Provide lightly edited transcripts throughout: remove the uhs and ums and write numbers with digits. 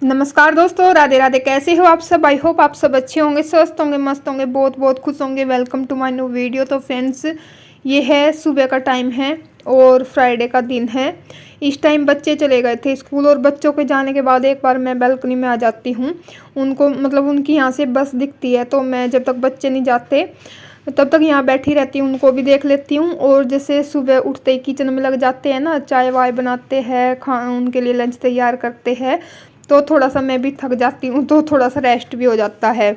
नमस्कार दोस्तों, राधे राधे। कैसे हो आप सब? आई होप आप सब अच्छे होंगे, स्वस्थ होंगे, मस्त होंगे, बहुत बहुत खुश होंगे। Welcome to my new video. तो फ्रेंड्स, ये है सुबह का टाइम है और फ्राइडे का दिन है। इस टाइम बच्चे चले गए थे स्कूल और बच्चों के जाने के बाद एक बार मैं बालकनी में आ जाती हूँ। उनको मतलब उनकी यहाँ से बस दिखती है, तो मैं जब तक बच्चे नहीं जाते तब तक यहाँ बैठी रहती हूँ, उनको भी देख लेती हूँ। और जैसे सुबह उठते ही किचन में लग जाते हैं ना, चाय वाय बनाते हैं, उनके लिए लंच तैयार करते हैं, तो थोड़ा सा मैं भी थक जाती हूँ, तो थोड़ा सा रेस्ट भी हो जाता है।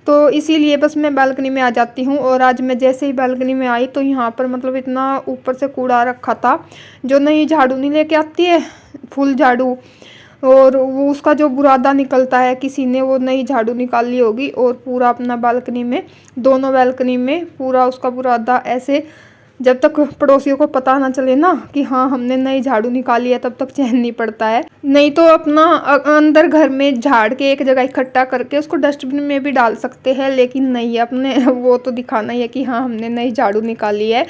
तो इसीलिए बस मैं बालकनी में आ जाती हूँ। और आज मैं जैसे ही बालकनी में आई तो यहाँ पर मतलब इतना ऊपर से कूड़ा रखा था, जो नई झाड़ू नहीं लेके आती है, फुल झाड़ू, और वो उसका जो बुरादा निकलता है, किसी ने वो नई झाड़ू निकाल ली होगी और पूरा अपना बालकनी में, दोनों बालकनी में पूरा उसका बुरादा ऐसे, जब तक पड़ोसियों को पता ना चले ना कि हाँ हमने नई झाड़ू निकाली है, तब तक चैन नहीं पड़ता है। नहीं तो अपना अंदर घर में झाड़ के एक जगह इकट्ठा करके उसको डस्टबिन में भी डाल सकते हैं, लेकिन नहीं, अपने वो तो दिखाना ही है कि हाँ हमने नई झाड़ू निकाली है।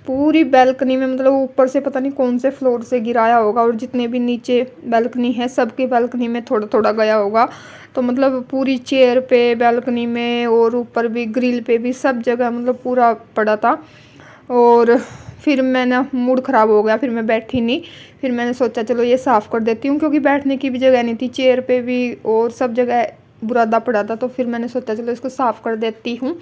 पूरी बालकनी में मतलब ऊपर से पता नहीं कौन से फ्लोर से गिराया होगा, और जितने भी नीचे बालकनी है सबकी बालकनी में थोड़ा थोड़ा गया होगा। तो मतलब पूरी चेयर पे, बालकनी में, और ऊपर भी, ग्रिल पे भी, सब जगह मतलब पूरा पड़ा था। और फिर मैंने मूड ख़राब हो गया, फिर मैं बैठी नहीं। फिर मैंने सोचा चलो ये साफ़ कर देती हूँ, क्योंकि बैठने की भी जगह नहीं थी, चेयर पे भी और सब जगह बुरादा पड़ा था। तो फिर मैंने सोचा चलो इसको साफ़ कर देती हूँ।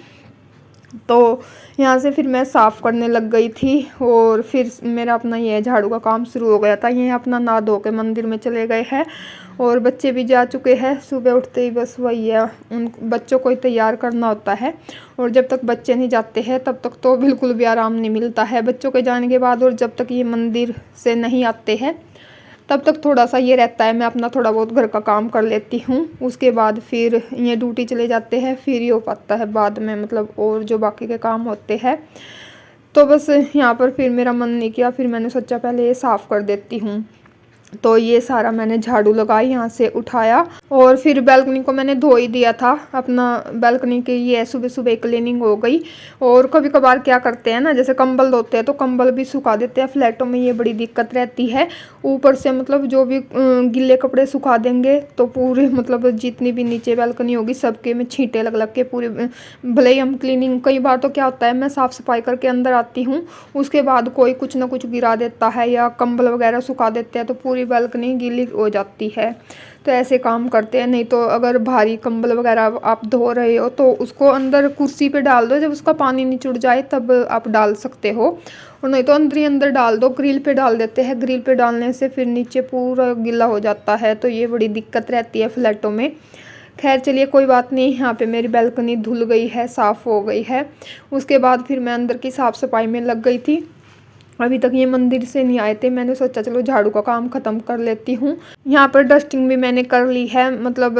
तो यहाँ से फिर मैं साफ़ करने लग गई थी और फिर मेरा अपना ये झाड़ू का काम शुरू हो गया था। ये अपना नहा धो के मंदिर में चले गए हैं और बच्चे भी जा चुके हैं। सुबह उठते ही बस वही है, उन बच्चों को ही तैयार करना होता है। और जब तक बच्चे नहीं जाते हैं तब तक तो बिल्कुल भी आराम नहीं मिलता है बच्चों के जाने के बाद। और जब तक ये मंदिर से नहीं आते हैं तब तक थोड़ा सा ये रहता है, मैं अपना थोड़ा बहुत घर का काम कर लेती हूँ। उसके बाद फिर ये ड्यूटी चले जाते हैं, फिर ये हो पाता है बाद में मतलब और जो बाकी के काम होते हैं। तो बस यहाँ पर फिर मेरा मन नहीं किया, फिर मैंने सोचा पहले ये साफ़ कर देती हूँ। तो ये सारा मैंने झाड़ू लगाई, यहाँ से उठाया और फिर बालकनी को मैंने धो ही दिया था। अपना बालकनी की ये सुबह सुबह क्लीनिंग हो गई। और कभी कभार क्या करते हैं ना, जैसे कंबल धोते हैं तो कंबल भी सुखा देते हैं। फ्लैटों में ये बड़ी दिक्कत रहती है, ऊपर से मतलब जो भी गिले कपड़े सुखा देंगे तो पूरे मतलब जितनी भी नीचे बालकनी होगी सबके में छींटे लग लग के पूरे, भले ही हम क्लीनिंग, कई बार तो क्या होता है मैं साफ़ सफाई करके अंदर आती हूँ, उसके बाद कोई कुछ ना कुछ गिरा देता है या कंबल वगैरह सुखा देते हैं तो पूरी बालकनी गीली हो जाती है। तो ऐसे काम करते हैं। नहीं तो अगर भारी कंबल वगैरह आप धो रहे हो तो उसको अंदर कुर्सी पे डाल दो, जब उसका पानी निचुड़ जाए तब आप डाल सकते हो। और नहीं तो अंदर ही अंदर डाल दो, ग्रिल पे डाल देते हैं। ग्रिल पे डालने से फिर नीचे पूरा गीला हो जाता है, तो ये बड़ी दिक्कत रहती है फ्लैटों में। खैर चलिए कोई बात नहीं, यहाँ पे मेरी बालकनी धुल गई है, साफ़ हो गई है। उसके बाद फिर मैं अंदर की साफ़ सफाई में लग गई थी। अभी तक ये मंदिर से नहीं आए थे, मैंने सोचा चलो झाड़ू का काम ख़त्म कर लेती हूँ। यहाँ पर डस्टिंग भी मैंने कर ली है, मतलब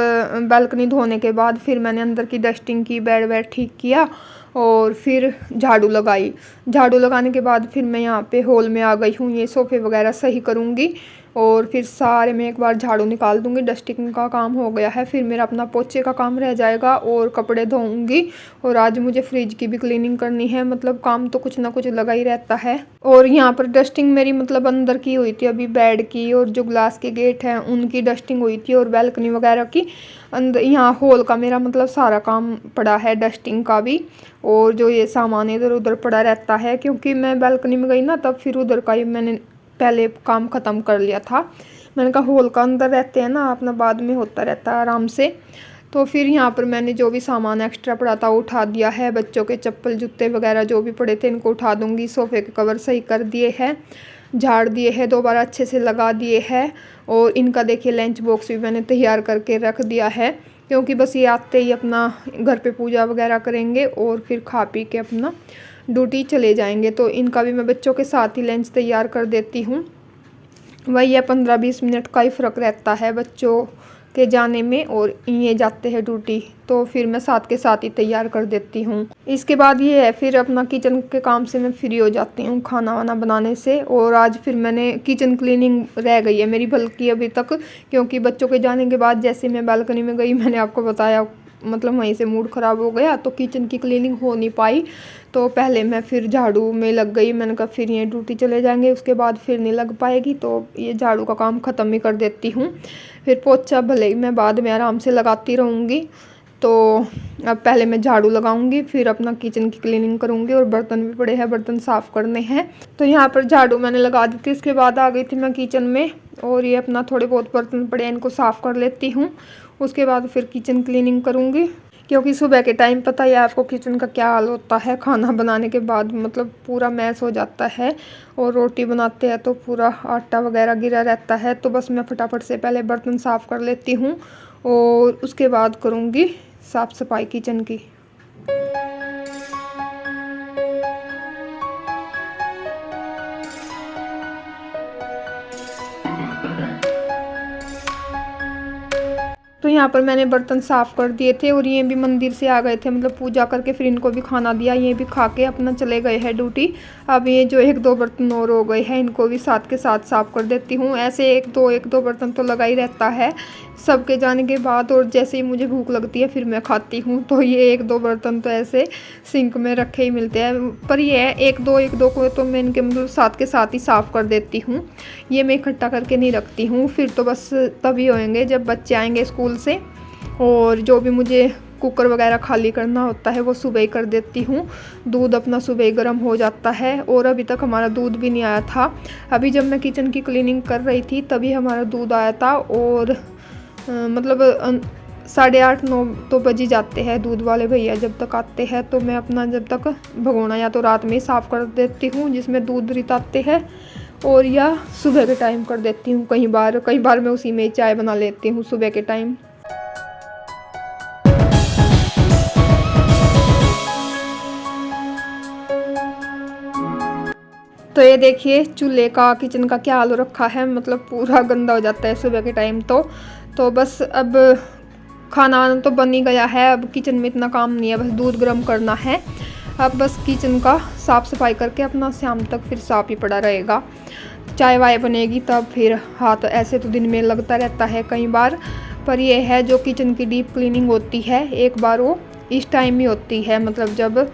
बालकनी धोने के बाद फिर मैंने अंदर की डस्टिंग की, बेड वेड ठीक किया और फिर झाड़ू लगाई। झाड़ू लगाने के बाद फिर मैं यहाँ पे हॉल में आ गई हूँ, ये सोफ़े वगैरह सही करूँगी और फिर सारे में एक बार झाड़ू निकाल दूँगी। डस्टिंग का काम हो गया है, फिर मेरा अपना पोछे का काम रह जाएगा और कपड़े धोऊँगी। और आज मुझे फ्रिज की भी क्लीनिंग करनी है, मतलब काम तो कुछ ना कुछ लगा ही रहता है। और यहाँ पर डस्टिंग मेरी मतलब अंदर की हुई थी अभी, बेड की और जो ग्लास के गेट हैं उनकी डस्टिंग हुई थी और बालकनी वगैरह की। अंदर यहाँ हॉल का मेरा मतलब सारा काम पड़ा है, डस्टिंग का भी। और जो ये सामान इधर उधर पड़ा रहता है, क्योंकि मैं बालकनी में गई ना तब फिर उधर का ही मैंने पहले काम ख़त्म कर लिया था। मैंने कहा हॉल का अंदर रहते हैं ना, अपना बाद में होता रहता है आराम से। तो फिर यहाँ पर मैंने जो भी सामान एक्स्ट्रा पड़ा था वो उठा दिया है। बच्चों के चप्पल जूते वगैरह जो भी पड़े थे इनको उठा दूँगी। सोफ़े के कवर सही कर दिए हैं, झाड़ दिए हैं, दोबारा अच्छे से लगा दिए हैं। और इनका देखिए लंच बॉक्स भी मैंने तैयार करके रख दिया है, क्योंकि बस ये आते ही अपना घर पे पूजा वगैरह करेंगे और फिर खा पी के अपना ड्यूटी चले जाएंगे। तो इनका भी मैं बच्चों के साथ ही लंच तैयार कर देती हूँ। वही है 15-20 मिनट का ही फ़र्क रहता है बच्चों के जाने में, और ये जाते हैं ड्यूटी तो फिर मैं साथ के साथ ही तैयार कर देती हूँ। इसके बाद ये है फिर अपना किचन के काम से मैं फ्री हो जाती हूँ, खाना वाना बनाने से। और आज फिर मैंने किचन क्लीनिंग रह गई है मेरी बल्कि अभी तक, क्योंकि बच्चों के जाने के बाद जैसे मैं बालकनी में गई, मैंने आपको बताया मतलब वहीं से मूड ख़राब हो गया, तो किचन की क्लीनिंग हो नहीं पाई। तो पहले मैं फिर झाड़ू में लग गई। मैंने कहा फिर ये ड्यूटी चले जाएंगे, उसके बाद फिर नहीं लग पाएगी, तो ये झाड़ू का काम ख़त्म ही कर देती हूँ। फिर पोछा भले ही मैं बाद में आराम से लगाती रहूँगी। तो अब पहले मैं झाड़ू लगाऊंगी, फिर अपना किचन की क्लीनिंग करूंगी, और बर्तन भी पड़े हैं, बर्तन साफ़ करने हैं। तो यहाँ पर झाड़ू मैंने लगा दी थी, इसके बाद आ गई थी मैं किचन में, और ये अपना थोड़े बहुत बर्तन पड़े हैं, इनको साफ़ कर लेती हूँ। उसके बाद फिर किचन क्लीनिंग करूँगी, क्योंकि सुबह के टाइम पता ही है आपको किचन का क्या हाल होता है। खाना बनाने के बाद मतलब पूरा मैस हो जाता है, और रोटी बनाते हैं तो पूरा आटा वगैरह गिरा रहता है। तो बस मैं फटाफट से पहले बर्तन साफ़ कर लेती हूँ, और उसके बाद करूँगी साफ़ सफाई किचन की। तो यहाँ पर मैंने बर्तन साफ़ कर दिए थे, और ये भी मंदिर से आ गए थे, मतलब पूजा करके फिर इनको भी खाना दिया। ये भी खा के अपना चले गए हैं ड्यूटी। अब ये जो एक दो बर्तन और हो गए हैं, इनको भी साथ के साथ साफ़ कर देती हूँ। ऐसे एक दो बर्तन तो लगा ही रहता है सबके जाने के बाद, और जैसे ही मुझे भूख लगती है फिर मैं खाती हूँ, तो ये एक दो बर्तन तो ऐसे सिंक में रखे ही मिलते हैं। पर ये है एक दो को तो मैं इनके मतलब साथ के साथ ही साफ़ कर देती हूँ। ये मैं इकट्ठा करके नहीं रखती हूँ, फिर तो बस तभी होएंगे जब बच्चे आएंगे स्कूल से। और जो भी मुझे कुकर वगैरह खाली करना होता है वो सुबह ही कर देती हूँ। दूध अपना सुबह ही गर्म हो जाता है, और अभी तक हमारा दूध भी नहीं आया था। अभी जब मैं किचन की क्लीनिंग कर रही थी तभी हमारा दूध आया था, और मतलब 8:30-9 तो बज ही जाते हैं दूध वाले भैया जब तक आते हैं। तो मैं अपना जब तक भगोना या तो रात में ही साफ़ कर देती हूँ जिसमें दूध रिताते हैं, और या सुबह के टाइम कर देती हूँ। कई बार मैं उसी में चाय बना लेती हूँ सुबह के टाइम। तो ये देखिए चूल्हे का किचन का क्या हाल हो रखा है, मतलब पूरा गंदा हो जाता है सुबह के टाइम। तो बस अब खाना वाना तो बन ही गया है, अब किचन में इतना काम नहीं है, बस दूध गर्म करना है। अब बस किचन का साफ़ सफाई करके अपना शाम तक फिर साफ़ ही पड़ा रहेगा। चाय वाय बनेगी तब फिर हाथ ऐसे तो दिन में लगता रहता है कई बार, पर यह है जो किचन की डीप क्लीनिंग होती है एक बार वो इस टाइम ही होती है, मतलब जब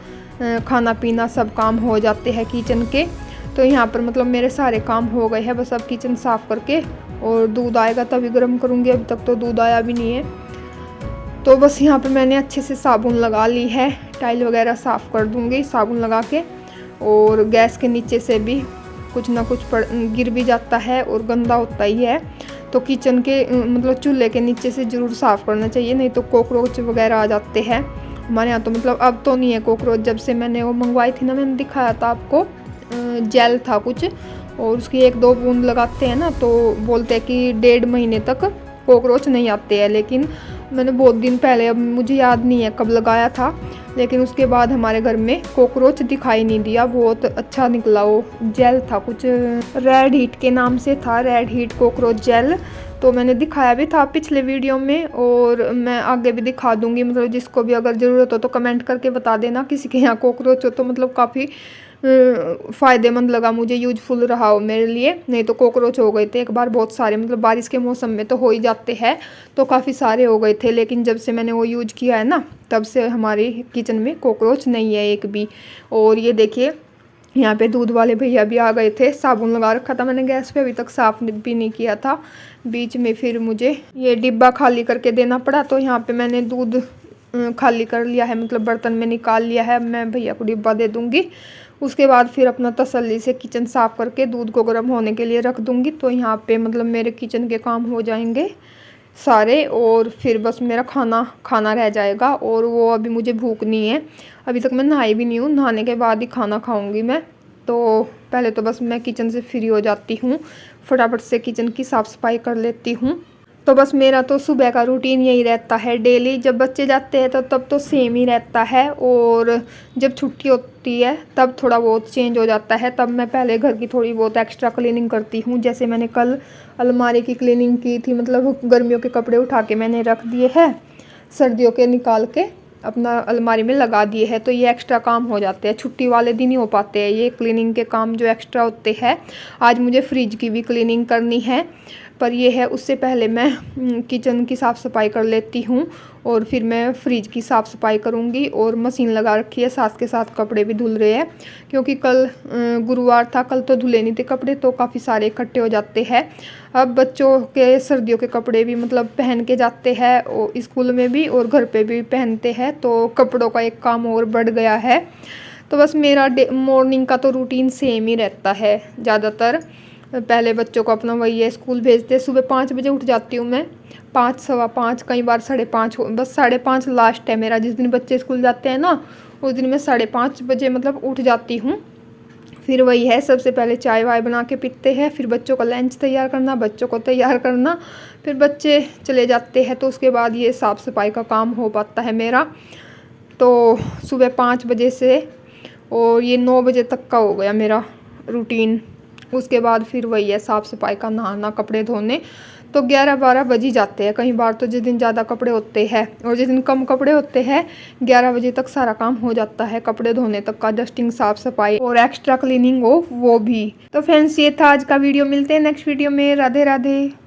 खाना पीना सब काम हो जाते हैं किचन के। तो यहाँ पर मतलब मेरे सारे काम हो गए हैं, बस अब किचन साफ़ करके और दूध आएगा तभी गर्म करूँगी। अभी तक तो दूध आया भी नहीं है। तो बस यहाँ पर मैंने अच्छे से साबुन लगा ली है, टाइल वगैरह साफ़ कर दूँगी साबुन लगा के। और गैस के नीचे से भी कुछ ना कुछ गिर भी जाता है और गंदा होता ही है, तो किचन के मतलब चूल्हे के नीचे से ज़रूर साफ़ करना चाहिए, नहीं तो कॉकरोच वगैरह आ जाते हैं हमारे यहाँ। तो मतलब अब तो नहीं है कॉकरोच, जब से मैंने वो मंगवाई थी ना, मैंने दिखाया था आपको, जेल था कुछ, और उसकी 1-2 बूंद लगाते हैं ना तो बोलते हैं कि 1.5 महीने तक कॉकरोच नहीं आते हैं। लेकिन मैंने बहुत दिन पहले, अब मुझे याद नहीं है कब लगाया था, लेकिन उसके बाद हमारे घर में कॉकरोच दिखाई नहीं दिया। बहुत अच्छा निकला वो जेल था, कुछ रेड हीट के नाम से था, रेड हीट कॉकरोच जेल। तो मैंने दिखाया भी था पिछले वीडियो में, और मैं आगे भी दिखा दूंगी। मतलब जिसको भी अगर ज़रूरत हो तो कमेंट करके बता देना, किसी के यहाँ कॉकरोच हो तो मतलब काफ़ी फ़ायदेमंद लगा मुझे, यूजफुल रहा हो मेरे लिए। नहीं तो कॉकरोच हो गए थे एक बार बहुत सारे, मतलब बारिश के मौसम में तो हो ही जाते हैं, तो काफ़ी सारे हो गए थे। लेकिन जब से मैंने वो यूज किया है ना, तब से हमारे किचन में कॉकरोच नहीं है एक भी। और ये देखिए यहाँ पे दूध वाले भैया भी आ गए थे, साबुन लगा रखा था मैंने गैस पे, अभी तक साफ़ भी नहीं किया था। बीच में फिर मुझे ये डिब्बा खाली करके देना पड़ा, तो यहाँ पे मैंने दूध खाली कर लिया है, मतलब बर्तन में निकाल लिया है। मैं भैया को डिब्बा दे दूँगी, उसके बाद फिर अपना तसल्ली से किचन साफ़ करके दूध को गर्म होने के लिए रख दूँगी। तो यहाँ पे मतलब मेरे किचन के काम हो जाएंगे सारे, और फिर बस मेरा खाना रह जाएगा। और वो अभी मुझे भूख नहीं है, अभी तक मैं नहाई भी नहीं हूँ, नहाने के बाद ही खाना खाऊंगी मैं। तो पहले तो बस मैं किचन से फ्री हो जाती हूँ, फटाफट से किचन की साफ़ सफाई कर लेती हूँ। तो बस मेरा तो सुबह का रूटीन यही रहता है डेली। जब बच्चे जाते हैं तो तब तो सेम ही रहता है, और जब छुट्टी होती है तब थोड़ा बहुत चेंज हो जाता है। तब मैं पहले घर की थोड़ी बहुत एक्स्ट्रा क्लीनिंग करती हूँ, जैसे मैंने कल अलमारी की क्लीनिंग की थी, मतलब गर्मियों के कपड़े उठा के मैंने रख दिए हैं, सर्दियों के निकाल के अपना अलमारी में लगा दिए हैं। तो ये एक्स्ट्रा काम हो जाते हैं, छुट्टी वाले दिन ही हो पाते हैं ये क्लीनिंग के काम जो एक्स्ट्रा होते हैं। आज मुझे फ्रिज की भी क्लीनिंग करनी है, पर ये है उससे पहले मैं किचन की साफ़ सफाई कर लेती हूँ और फिर मैं फ्रिज की साफ़ सफाई करूँगी। और मशीन लगा रखी है, साथ के साथ कपड़े भी धुल रहे हैं क्योंकि कल गुरुवार था, कल तो धुले नहीं थे कपड़े, तो काफ़ी सारे इकट्ठे हो जाते हैं। अब बच्चों के सर्दियों के कपड़े भी मतलब पहन के जाते हैं और स्कूल में भी और घर पे भी पहनते हैं, तो कपड़ों का एक काम और बढ़ गया है। तो बस मेरा मॉर्निंग का तो रूटीन सेम ही रहता है ज़्यादातर। पहले बच्चों को अपना वही है, स्कूल भेजते सुबह 5 बजे उठ जाती हूँ मैं, 5 सवा 5, कई बार 5:30, बस 5:30 लास्ट है मेरा। जिस दिन बच्चे स्कूल जाते हैं ना उस दिन मैं 5:30 बजे मतलब उठ जाती हूँ। फिर वही है, सबसे पहले चाय वाय बना के पीते हैं, फिर बच्चों का लंच तैयार करना, बच्चों को तैयार करना, फिर बच्चे चले जाते हैं तो उसके बाद ये साफ़ सफाई का काम हो पाता है मेरा। तो सुबह 5 बजे से और ये 9 बजे तक का हो गया मेरा रूटीन। उसके बाद फिर वही है साफ़ सफाई का, नहाना, कपड़े धोने, तो 11-12 बज ही जाते हैं। कई बार तो जिस दिन ज़्यादा कपड़े होते हैं और जिस दिन कम कपड़े होते हैं 11 बजे तक सारा काम हो जाता है, कपड़े धोने तक का, डस्टिंग, साफ़ सफाई और एक्स्ट्रा क्लीनिंग हो वो भी। तो फ्रेंड्स ये था आज का वीडियो, मिलते हैं नेक्स्ट वीडियो में। राधे राधे।